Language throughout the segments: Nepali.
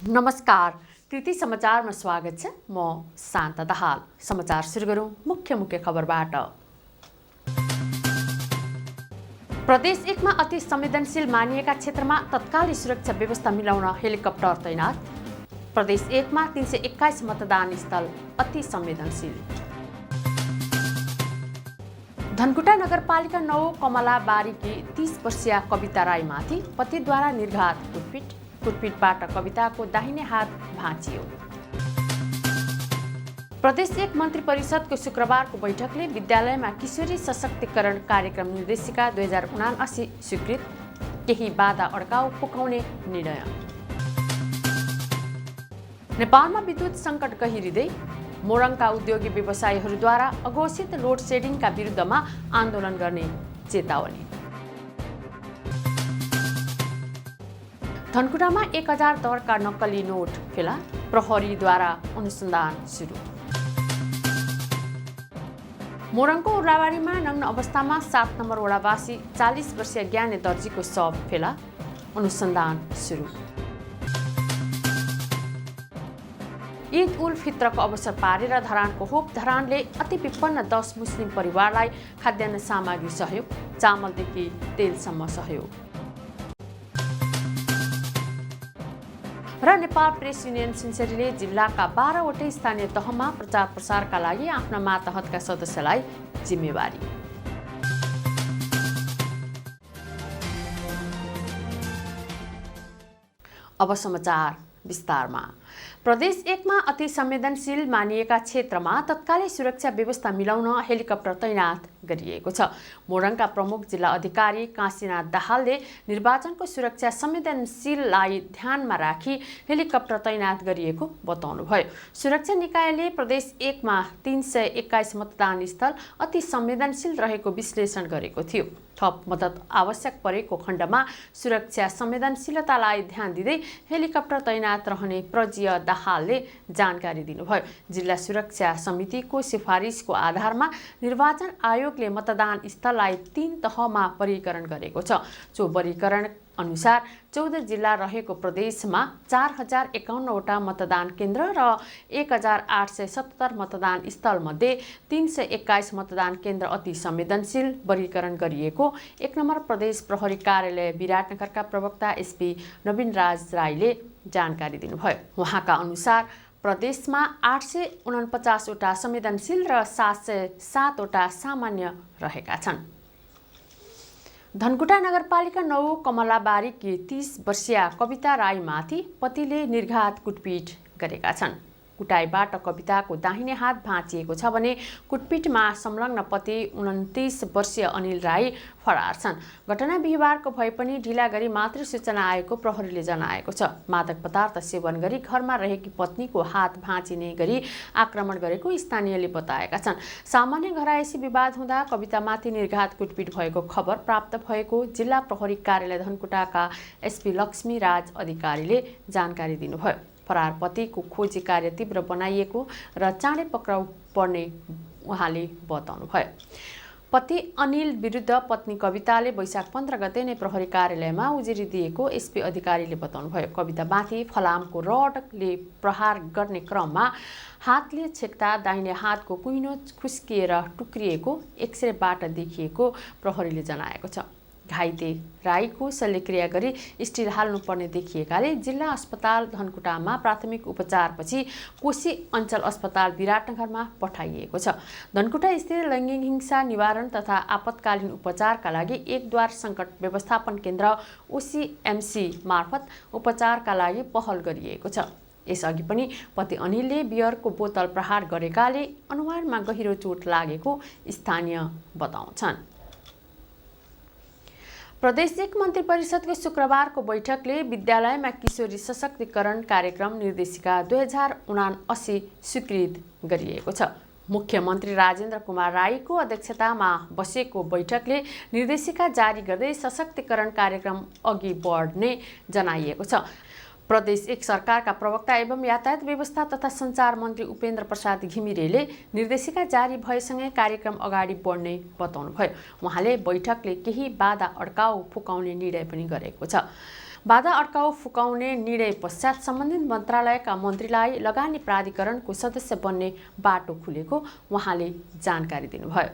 नमस्कार, कृति समाचारमा स्वागत छ। म शान्ता दाहाल। समाचार सुरु गरौँ मुख्य खबरबाट। प्रदेश 1 मा अति संवेदनशील मानिएका क्षेत्रमा तत्कालै सुरक्षा व्यवस्था मिलाउन हेलिकप्टर तैनात। प्रदेश 1 मा 321 मतदान स्थल अति संवेदनशील। धनकुटा नगरपालिका 9 कमला बारीकी 30 वर्षीय कविता राईमाथि पतिद्वारा निर्घात कुटपिट। कुटपिटबाट कविताको दाहिने हात भाँचियो। प्रदेश 1 मन्त्री परिषदको शुक्रबारको बैठकले विद्यालयमा किशोरी सशक्तिकरण कार्यक्रम निर्देशिका 2079 स्वीकृत। केही बाधा अड्काउ फुकाउने निर्णय। नेपालमा विद्युत सङ्कट गहिरिँदै मोरङका उद्योगी व्यवसायीहरूद्वारा अघोषित लोड सेडिङका विरुद्धमा आन्दोलन गर्ने चेतावनी। धनकुटामा 1000 दरका नक्कली नोट फेला, प्रहरीद्वारा अनुसन्धान सुरु। मोरङको उर्लाबारीमा नग्न अवस्थामा 7 नम्बर वडावासी 40 वर्षीय ज्ञाने दर्जीको शव फेला, अनुसन्धान सुरु। ईद उल फित्रको अवसर पारेर धरानको होप धरानले अति विपन्न 10 मुस्लिम परिवारलाई खाद्यान्न सामग्री सहयोग, चामलदेखि तेलसम्म सहयोग। र नेपाल प्रेस युनियन सुनसरीले जिल्लाका 12वटै स्थानीय तहमा प्रचार प्रसारका लागि आफ्ना मातहतका सदस्यलाई जिम्मेवारी। अब समाचार विस्तारमा। प्रदेश 1 मा अति संवेदनशील मानिएका क्षेत्रमा तत्कालै सुरक्षा व्यवस्था मिलाउन हेलिकप्टर तैनात गरिएको छ। मोरङका प्रमुख जिल्ला अधिकारी काशीनाथ दाहालले निर्वाचनको सुरक्षा संवेदनशीललाई ध्यानमा राखी हेलिकप्टर तैनात गरिएको बताउनुभयो। सुरक्षा निकायले प्रदेश 1 मा 321 मतदान स्थल अति संवेदनशील रहेको विश्लेषण गरेको थियो। थप मद्दत आवश्यक परेको खण्डमा सुरक्षा संवेदनशीलतालाई ध्यान दिँदै हेलिकप्टर तैनात रहने प्रजीय दाहालले जानकारी दिनुभयो। जिल्ला सुरक्षा समितिको सिफारिसको आधारमा निर्वाचन आयोगले मतदान स्थललाई 3 तहमा वर्गीकरण गरेको छ। जो वर्गीकरण अनुसार 14 जिल्ला रहेको प्रदेशमा 4051 वटा मतदान केन्द्र र 1877 मतदान स्थलमध्ये 321 मतदान केन्द्र अति संवेदनशील वर्गीकरण गरिएको 1 नम्बर प्रदेश प्रहरी कार्यालय विराटनगरका प्रवक्ता एसपी नवीन राज राईले जानकारी दिनुभयो। उहाँका अनुसार प्रदेशमा 849 वटा संवेदनशील र 707 वटा सामान्य रहेका छन्। धनकुटा नगरपालिका 9 कमलाबारीकी 30 वर्षीय कविता राईमाथि पतिले निर्घात कुटपिट गरेका छन्। कुटाइबाट कविताको दाहिने हात भाँचिएको छ भने कुटपिटमा संलग्न पति 29 वर्षीय अनिल राई फरार छन्। घटना बिहीबारको भए पनि ढिला गरी मात्र सूचना आएको प्रहरीले जनाएको छ। मादक पदार्थ सेवन गरी घरमा रहेकी पत्नीको हात भाँचिने गरी आक्रमण गरेको स्थानीयले बताएका छन्। सामान्य घरायसी विवाद हुँदा कवितामाथि निर्घात कुटपिट भएको खबर प्राप्त भएको जिल्ला प्रहरी कार्यालय धनकुटाका एसपी लक्ष्मी राज अधिकारीले जानकारी दिनुभयो। फरार पतिको खोजी कार्य तीव्र बनाइएको र चाँडै पक्राउ पर्ने उहाँले बताउनुभयो। पति अनिल विरुद्ध पत्नी कविताले वैशाख 15 गते नै प्रहरी कार्यालयमा उजुरी दिएको एसपी अधिकारीले बताउनुभयो। कवितामाथि फलामको रडले प्रहार गर्ने क्रममा हातले छेक्दा दाहिने हातको कुइनो खुस्किएर टुक्रिएको एक्सरेबाट देखिएको प्रहरीले जनाएको छ। घाइते राईको शल्यक्रिया गरी स्टिल हाल्नुपर्ने देखिएकाले जिल्ला अस्पताल धनकुटामा प्राथमिक उपचारपछि कोशी अञ्चल अस्पताल विराटनगरमा पठाइएको छ। धनकुटा स्थित लैङ्गिक हिंसा निवारण तथा आपतकालीन उपचारका लागि एकद्वार सङ्कट व्यवस्थापन केन्द्र ओसीएमसी मार्फत उपचारका लागि पहल गरिएको छ। यसअघि पनि पति अनिलले बियरको बोतल प्रहार गरेकाले अनुहारमा गहिरो चोट लागेको स्थानीय बताउँछन्। प्रदेश 1 मन्त्री परिषदको शुक्रबारको बैठकले विद्यालयमा किशोरी सशक्तिकरण कार्यक्रम निर्देशिका 2079 स्वीकृत गरिएको छ। मुख्यमन्त्री राजेन्द्र कुमार राईको अध्यक्षतामा बसेको बैठकले निर्देशिका जारी गर्दै सशक्तिकरण कार्यक्रम अघि बढ्ने जनाइएको छ। प्रदेश 1 सरकारका प्रवक्ता एवं यातायात व्यवस्था तथा सञ्चार मन्त्री उपेन्द्र प्रसाद घिमिरेले निर्देशिका जारी भएसँगै कार्यक्रम अगाडि बढ्ने बताउनुभयो। उहाँले बैठकले केही बाधा अड्काउ फुकाउने निर्णय पनि गरेको छ। बाधा अड्काउ फुकाउने निर्णय पश्चात सम्बन्धित मन्त्रालयका मन्त्रीलाई लगानी प्राधिकरणको सदस्य बन्ने बाटो खुलेको उहाँले जानकारी दिनुभयो।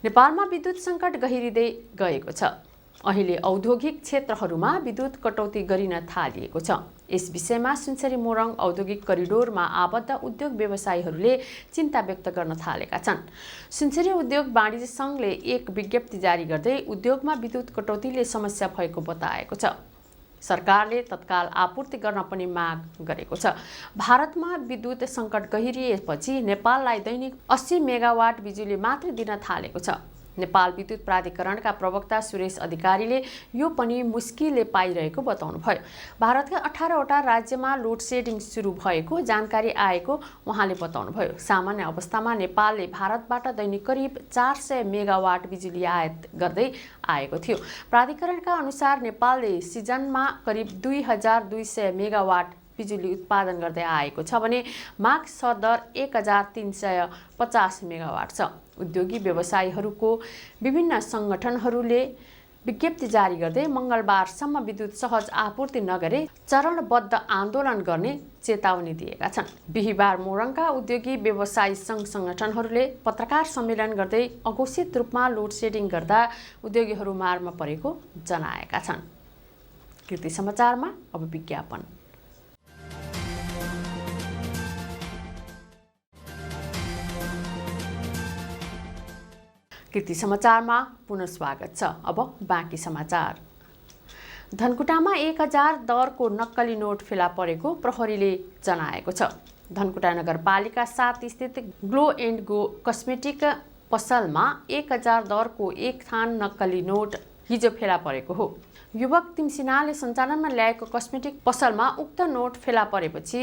नेपालमा विद्युत सङ्कट गहिरिँदै गएको छ। अहिले औद्योगिक क्षेत्रहरूमा विद्युत कटौती गरिन थालिएको छ। यस विषयमा सुनसरी मोरङ औद्योगिक करिडोरमा आबद्ध उद्योग व्यवसायीहरूले चिन्ता व्यक्त गर्न थालेका छन्। सुनसरी उद्योग वाणिज्य सङ्घले एक विज्ञप्ति जारी गर्दै उद्योगमा विद्युत कटौतीले समस्या भएको बताएको छ। सरकारले तत्काल आपूर्ति गर्न पनि माग गरेको छ। भारतमा विद्युत सङ्कट गहिरिएपछि नेपाललाई दैनिक 80 मेगावाट बिजुली मात्र दिन थालेको छ। नेपाल विद्युत प्राधिकरणका प्रवक्ता सुरेश अधिकारीले यो पनि मुस्किलले पाइरहेको बताउनुभयो। भारतका 18वटा राज्यमा लोड सेडिङ सुरु भएको जानकारी आएको उहाँले बताउनुभयो। सामान्य अवस्थामा नेपालले भारतबाट दैनिक करिब 400 मेगावाट बिजुली आयात गर्दै आएको थियो। प्राधिकरणका अनुसार नेपालले सिजनमा करिब 2200 मेगावाट बिजुली उत्पादन गर्दै आएको छ भने माग दर 1350 मेगावाट छ। उद्योगी व्यवसायीहरूको विभिन्न सङ्गठनहरूले विज्ञप्ति जारी गर्दै मङ्गलबारसम्म विद्युत सहज आपूर्ति नगरे चरणबद्ध आन्दोलन गर्ने चेतावनी दिएका छन्। बिहिबार मोरङका उद्योगी व्यवसायी सङ्घ सङ्गठनहरूले पत्रकार सम्मेलन गर्दै अघोषित रूपमा लोड सेडिङ गर्दा उद्योगीहरू मारमा परेको जनाएका छन्। कृति समाचारमा अब विज्ञापन। कृति समाचारमा पुनः स्वागत छ। अब बाँकी समाचार। धनकुटामा 1000 दरको नक्कली नोट फेला परेको प्रहरीले जनाएको छ। धनकुटा नगरपालिका 7 स्थित ग्लो एन्ड गो कस्मेटिक पसलमा 1000 दरको एक थान नक्कली नोट हिजो फेला परेको हो। युवक तिमसिनाले सञ्चालनमा ल्याएको कस्मेटिक पसलमा उक्त नोट फेला परेपछि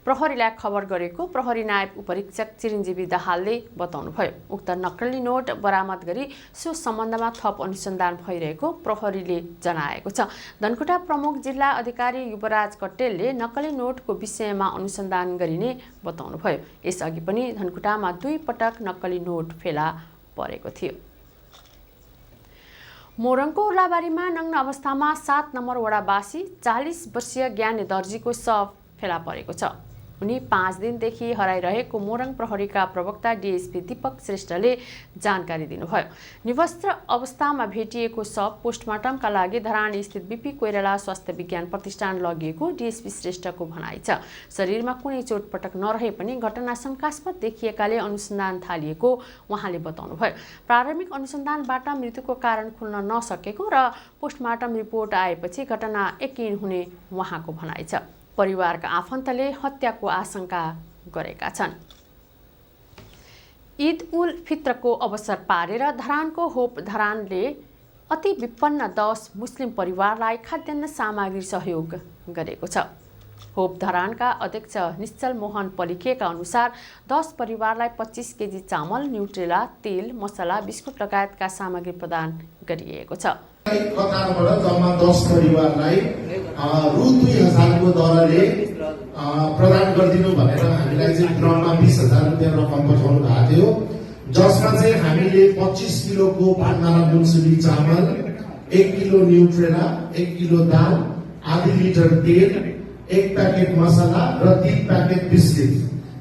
प्रहरीलाई खबर गरेको प्रहरी नायब उपरीक्षक चिरञ्जीवी दाहालले बताउनुभयो। उक्त नक्कली नोट बरामद गरी सो सम्बन्धमा थप अनुसन्धान भइरहेको प्रहरीले जनाएको छ। धनकुटा प्रमुख जिल्ला अधिकारी युवराज कट्टेलले नक्कली नोटको विषयमा अनुसन्धान गरिने बताउनुभयो। यसअघि पनि धनकुटामा 2 पटक नक्कली नोट फेला परेको थियो। मोरङको उर्लाबारीमा नग्न अवस्थामा 7 नम्बर वडावासी 40 वर्षीय ज्ञाने दर्जीको शव फेला परेको छ। उनी 5 दिनदेखि हराइरहेको मोरङ प्रहरीका प्रवक्ता डीएसपी दीपक श्रेष्ठले जानकारी दिनुभयो। निवस्त्र अवस्थामा भेटिएको शव पोस्टमार्टमका लागि धरान स्थित बीपी कोइराला स्वास्थ्य विज्ञान प्रतिष्ठान लगिएको डीएसपी श्रेष्ठको भनाइ छ। शरीरमा कुनै चोटपटक नरहे पनि घटना शङ्कास्पद देखिएकाले अनुसन्धान थालिएको उहाँले बताउनुभयो। प्रारम्भिक अनुसन्धानबाट मृत्युको कारण खुल्न नसकेको र पोस्टमार्टम रिपोर्ट आएपछि घटना यकिन हुने उहाँको भनाइ छ। परिवारका आफन्तले हत्याको आशंका गरेका छन्। ईद उल फित्रको अवसर पारेर धरानको होप धरानले अति विपन्न 10 मुस्लिम परिवारलाई खाद्यान्न सामग्री सहयोग गरेको छ। होप धरानका अध्यक्ष निश्चल मोहन पलिखेका अनुसार 10 परिवारलाई 25 केजी चामल, न्युट्रेला, तेल, मसला, बिस्कुट लगायतका सामग्री प्रदान गरिएको छ। कतारबाट जम्मा 10 परिवारलाई रु 2000 को दरले प्रदान गरिदिनु भनेर हामीलाई चाहिँ ड्रमा 20000 रुपैयाँ रकम पठाउनु भएको थियो, जसमा चाहिँ हामीले 25 किलोको पाटनाला मुन्सिपी चामल, 1 किलो न्युट्रेला, 1 किलो दाल, आधी लिटर तेल, 1 प्याकेट मसला र 3 प्याकेट बिस्किट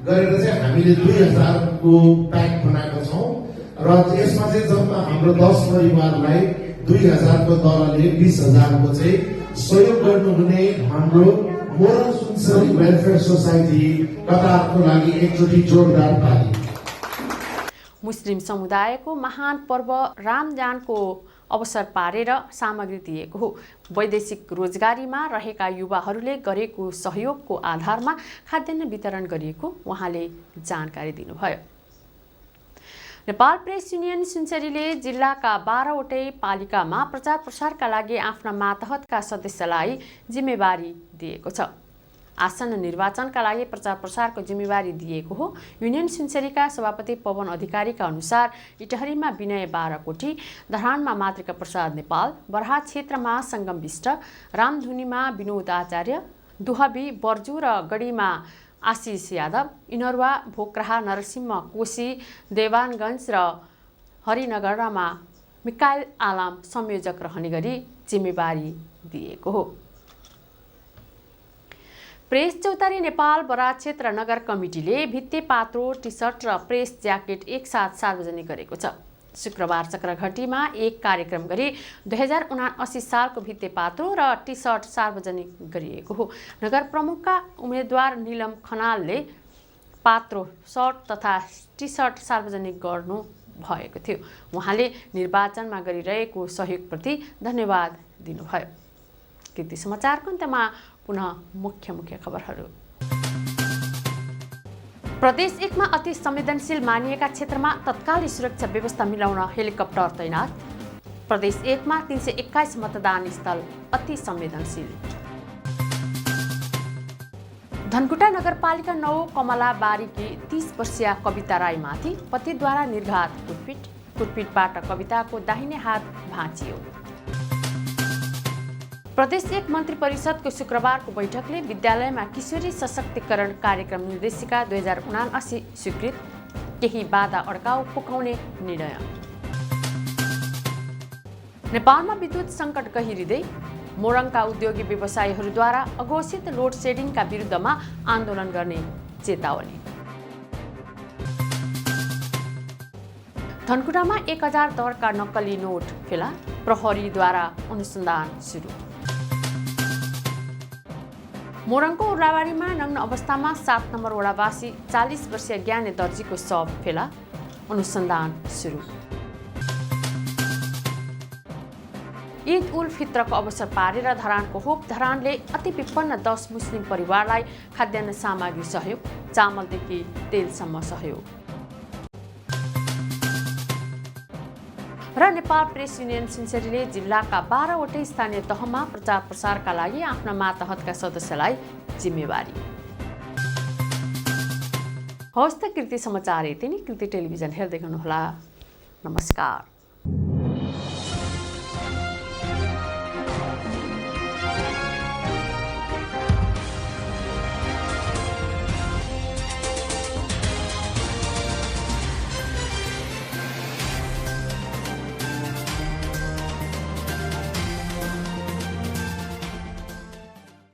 गरेर चाहिँ हामीले 2000 को प्याक बनाएको छौँ र यसमा चाहिँ जम्मा हाम्रो 10 परिवारलाई 2000 को दरले 20000 को चाहिँ सहयोग गर्नुहुने हाम्रो मोरङ सुनसरी वेलफेयर सोसाइटी कतारको लागि एकचोटि जोरदार ताली। मुस्लिम समुदायको महान पर्व रमजानको अवसर पारेर सामग्री दिएको हो। वैदेशिक रोजगारीमा रहेका युवाहरूले गरेको सहयोगको आधारमा खाद्यान्न वितरण गरिएको उहाँले जानकारी दिनुभयो। नेपाल प्रेस युनियन सुनसरीले जिल्लाका 12वटै पालिकामा प्रचार प्रसारका लागि आफ्ना मातहतका सदस्यलाई जिम्मेवारी दिएको छ। आसन्न निर्वाचनका लागि प्रचार प्रसारको जिम्मेवारी दिएको हो। युनियन सुनसरीका सभापति पवन अधिकारीका अनुसार इटहरीमा विनय बाराकोटी, धरानमा मातृका प्रसाद नेपाल, बरहा क्षेत्रमा सङ्गम विष्ट, रामधुनीमा विनोद आचार्य, दुहबी बर्जु र गढीमा आशिष यादव, इनरुवा, भोक्राहा, नरसिंह कोशी, देवानगञ्ज र हरिनगरमा मिकाइल आलाम संयोजक रहने गरी जिम्मेवारी दिएको हो। प्रेस चौतारी नेपाल बराक क्षेत्र नगर कमिटीले भित्ते पात्रो, टी-सर्ट र प्रेस ज्याकेट एकसाथ सार्वजनिक गरेको छ। शुक्रबार चक्रघटीमा एक कार्यक्रम गरी 2079 सालको भित्ते पात्रो र टी-सर्ट सार्वजनिक गरिएको हो। नगर प्रमुखका उम्मेद्वार नीलम खनालले पात्रो, सर्ट तथा टी-सर्ट सार्वजनिक गर्नु भएको थियो। उहाँले निर्वाचनमा गरिरहेको सहयोगप्रति धन्यवाद दिनुभयो। कृति समाचारको अन्त्यमा पुनः मुख्य खबरहरू। प्रदेश 1 मा अति संवेदनशील मानिएका क्षेत्रमा तत्कालै सुरक्षा व्यवस्था मिलाउन हेलिकप्टर तैनात। प्रदेश 1 मा 321 मतदान स्थल अति संवेदनशील। धनकुटा नगरपालिका 9 कमला बारीकी 30 वर्षीय कविता राईमाथि पतिद्वारा निर्घात कुटपिट। कुटपिटबाट कविताको दाहिने हात भाँचियो। प्रदेश 1 मन्त्री परिषदको शुक्रबारको बैठकले विद्यालयमा किशोरी सशक्तिकरण कार्यक्रम निर्देशिका 2079 स्वीकृत। केही बाधा अड्काउ पुकाउने निर्णय। नेपालमा विद्युत सङ्कट गहिरिँदै मोरङका उद्योगी व्यवसायीहरूद्वारा अघोषित लोड सेडिङका विरुद्धमा आन्दोलन गर्ने चेतावनी। धनकुटामा 1000 दरका नक्कली नोट फेला। प्रहरीद्वारा अनुसन्धान सुरु। मोरङको उर्लाबारीमा नग्न अवस्थामा 7 नम्बर वडावासी 40 वर्षीय ज्ञाने दर्जीको शव फेला। अनुसन्धान सुरु। ईद उल फित्रको अवसर पारेर धरानको होप धरानले अति विपन्न 10 मुस्लिम परिवारलाई खाद्यान्न सामग्री सहयोग, चामलदेखि तेलसम्म सहयोग। र नेपाल प्रेस युनियन सिन्सरीले जिल्लाका 12वटै स्थानीय तहमा प्रचार प्रसारका लागि आफ्ना मातहतका सदस्यलाई जिम्मेवारी। हवस् त कृति समाचार यति नै। कृति टेलिभिजन हेर्दै गर्नुहोला। नमस्कार।